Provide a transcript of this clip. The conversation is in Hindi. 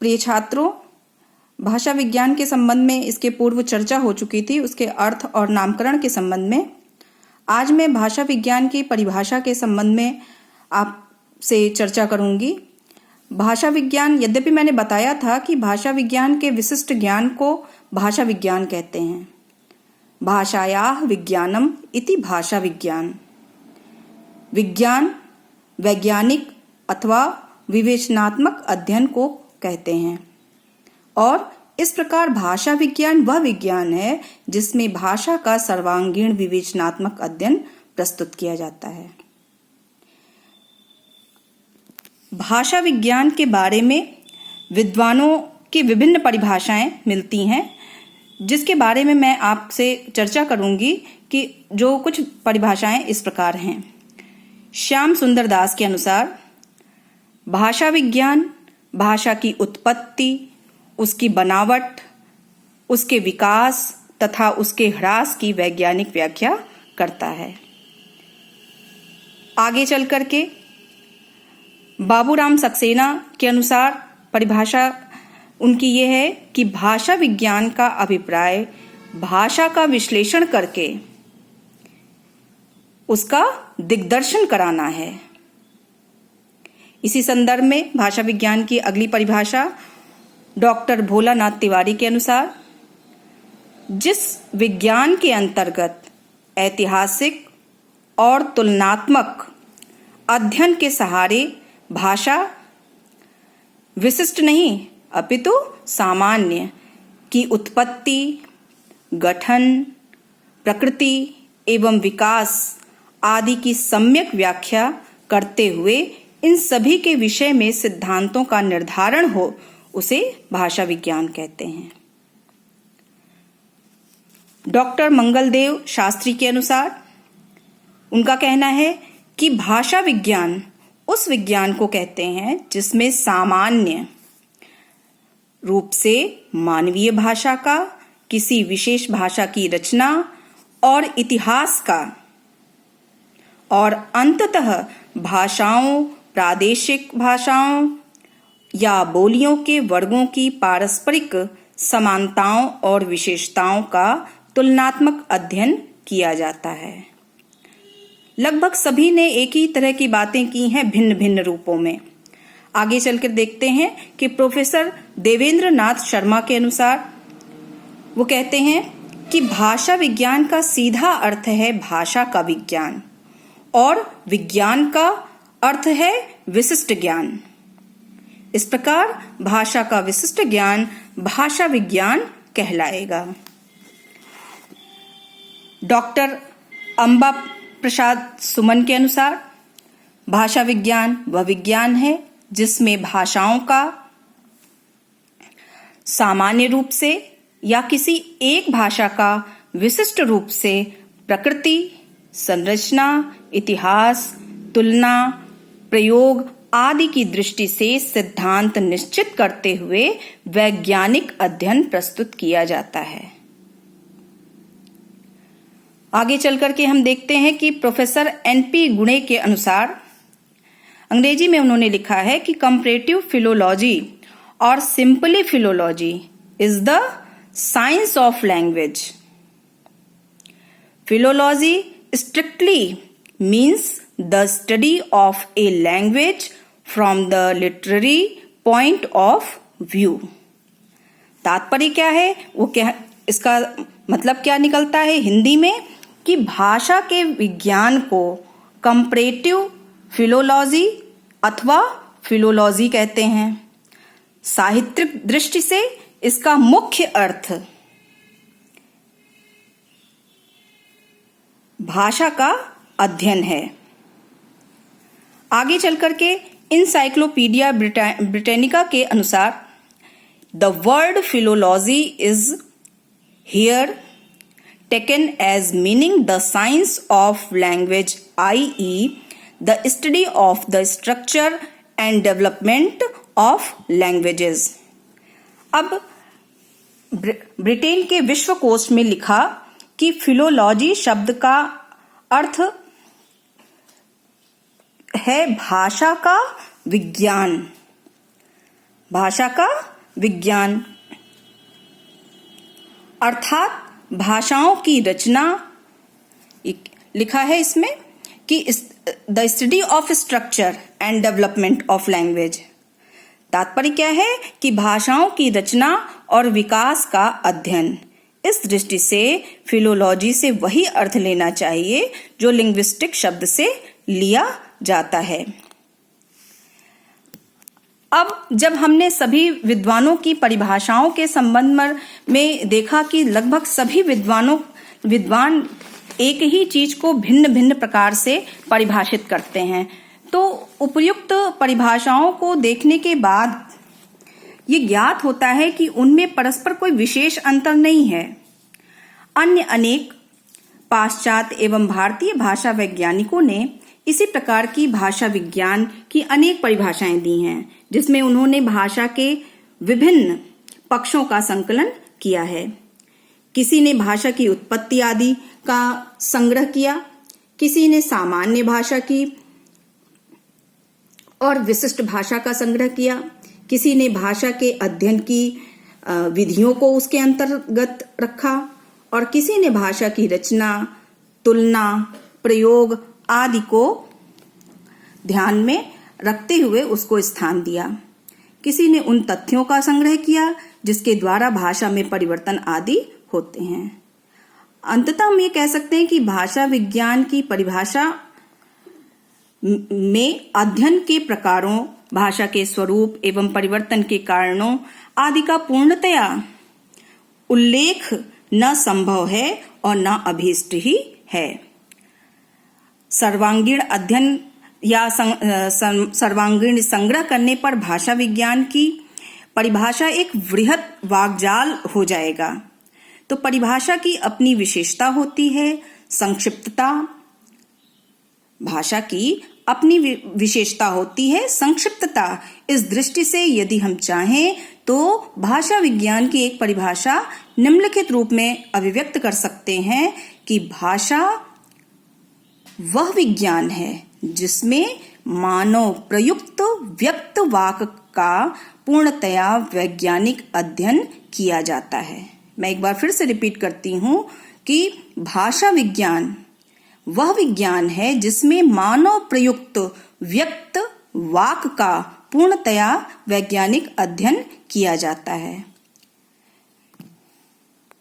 प्रिय छात्रों, भाषा विज्ञान के संबंध में इसके पूर्व चर्चा हो चुकी थी, उसके अर्थ और नामकरण के संबंध में। आज मैं भाषा विज्ञान की परिभाषा के संबंध में आपसे चर्चा करूंगी। भाषा विज्ञान, यद्यपि मैंने बताया था कि भाषा विज्ञान के विशिष्ट ज्ञान को भाषा विज्ञान कहते हैं। भाषायाः विज्ञानम इति भाषा विज्ञान। विज्ञान वैज्ञानिक अथवा विवेचनात्मक अध्ययन को कहते हैं और इस प्रकार भाषा विज्ञान वह विज्ञान है जिसमें भाषा का सर्वांगीण विवेचनात्मक अध्ययन प्रस्तुत किया जाता है। भाषा विज्ञान के बारे में विद्वानों की विभिन्न परिभाषाएं मिलती हैं, जिसके बारे में मैं आपसे चर्चा करूंगी कि जो कुछ परिभाषाएं इस प्रकार हैं। श्याम सुंदर दास के अनुसार भाषा विज्ञान भाषा की उत्पत्ति, उसकी बनावट, उसके विकास तथा उसके ह्रास की वैज्ञानिक व्याख्या करता है। आगे चल करके बाबूराम सक्सेना के अनुसार परिभाषा उनकी यह है कि भाषा विज्ञान का अभिप्राय भाषा का विश्लेषण करके उसका दिग्दर्शन कराना है। इसी संदर्भ में भाषा विज्ञान की अगली परिभाषा डॉक्टर भोलानाथ तिवारी के अनुसार जिस विज्ञान के अंतर्गत ऐतिहासिक और तुलनात्मक अध्ययन के सहारे भाषा विशिष्ट नहीं अपितु सामान्य की उत्पत्ति, गठन, प्रकृति एवं विकास आदि की सम्यक व्याख्या करते हुए इन सभी के विषय में सिद्धांतों का निर्धारण हो, उसे भाषा विज्ञान कहते हैं। डॉक्टर मंगलदेव शास्त्री के अनुसार उनका कहना है कि भाषा विज्ञान उस विज्ञान को कहते हैं जिसमें सामान्य रूप से मानवीय भाषा का, किसी विशेष भाषा की रचना और इतिहास का और अंततः भाषाओं, प्रादेशिक भाषाओं या बोलियों के वर्गों की पारस्परिक समानताओं और विशेषताओं का तुलनात्मक अध्ययन किया जाता है। लगभग सभी ने एक ही तरह की बातें की हैं भिन्न भिन्न रूपों में। आगे चलकर देखते हैं कि प्रोफेसर देवेंद्र नाथ शर्मा के अनुसार वो कहते हैं कि भाषा विज्ञान का सीधा अर्थ है भाषा का विज्ञान और विज्ञान का अर्थ है विशिष्ट ज्ञान। इस प्रकार भाषा का विशिष्ट ज्ञान भाषा विज्ञान कहलाएगा। डॉक्टर अंबा प्रसाद सुमन के अनुसार भाषा विज्ञान वह विज्ञान है जिसमें भाषाओं का सामान्य रूप से या किसी एक भाषा का विशिष्ट रूप से प्रकृति, संरचना, इतिहास, तुलना, प्रयोग आदि की दृष्टि से सिद्धांत निश्चित करते हुए वैज्ञानिक अध्ययन प्रस्तुत किया जाता है। आगे चलकर के हम देखते हैं कि प्रोफेसर एनपी गुणे के अनुसार अंग्रेजी में उन्होंने लिखा है कि कंपैरेटिव फिलोलॉजी और simply philology is the science of language. Philology strictly means the study of a language from the literary point of view. तात्पर्य क्या है, वो क्या, इसका मतलब क्या निकलता है हिंदी में कि भाषा के विज्ञान को कंपैरेटिव फिलोलॉजी अथवा फिलोलॉजी कहते हैं। साहित्यिक दृष्टि से इसका मुख्य अर्थ भाषा का अध्ययन है। आगे चलकर के इनसाइक्लोपीडिया ब्रिटानिका के अनुसार the word philology is here taken as meaning the science of language, i.e. the study of the structure and development of languages। अब ब्रिटेन के विश्वकोश में लिखा कि फिलोलॉजी शब्द का अर्थ है भाषा का विज्ञान, भाषा का विज्ञान अर्थात भाषाओं की रचना, लिखा है इसमें कि the study of structure and development of language. तात्पर्य क्या है कि भाषाओं की रचना और विकास का अध्ययन। इस दृष्टि से फिलोलॉजी से वही अर्थ लेना चाहिए जो लिंग्विस्टिक शब्द से लिया जाता है। अब जब हमने सभी विद्वानों की परिभाषाओं के संबंध में देखा कि लगभग सभी विद्वान एक ही चीज को भिन्न भिन्न प्रकार से परिभाषित करते हैं, तो उपर्युक्त परिभाषाओं को देखने के बाद ये ज्ञात होता है कि उनमें परस्पर कोई विशेष अंतर नहीं है। अन्य अनेक पाश्चात्य एवं भारतीय भाषा वैज्ञानिकों ने इसी प्रकार की भाषा विज्ञान की अनेक परिभाषाएं दी हैं, जिसमें उन्होंने भाषा के विभिन्न पक्षों का संकलन किया है। किसी ने भाषा की उत्पत्ति आदि का संग्रह किया, किसी ने सामान्य भाषा की और विशिष्ट भाषा का संग्रह किया, किसी ने भाषा के अध्ययन की विधियों को उसके अंतर्गत रखा और किसी ने भाषा की रचना, तुलना, प्रयोग आदि को ध्यान में रखते हुए उसको स्थान दिया। किसी ने उन तथ्यों का संग्रह किया जिसके द्वारा भाषा में परिवर्तन आदि होते हैं। अंततः हम ये कह सकते हैं कि भाषा विज्ञान की परिभाषा में अध्ययन के प्रकारों, भाषा के स्वरूप एवं परिवर्तन के कारणों आदि का पूर्णतया उल्लेख न संभव है और न अभीष्ट ही है। सर्वांगीण अध्ययन या सर्वांगीण संग्रह करने पर भाषा विज्ञान की परिभाषा एक वृहत वाकजाल हो जाएगा। तो परिभाषा की अपनी विशेषता होती है, संक्षिप्तता। भाषा की अपनी विशेषता होती है संक्षिप्तता। इस दृष्टि से यदि हम चाहें तो भाषा विज्ञान की एक परिभाषा निम्नलिखित रूप में अभिव्यक्त कर सकते हैं कि भाषा वह विज्ञान है जिसमें मानव प्रयुक्त व्यक्त वाक का पूर्णतया वैज्ञानिक अध्ययन किया जाता है। मैं एक बार फिर से रिपीट करती हूँ कि भाषा विज्ञान वह विज्ञान है जिसमें मानव प्रयुक्त व्यक्त वाक का पूर्णतया वैज्ञानिक अध्ययन किया जाता है।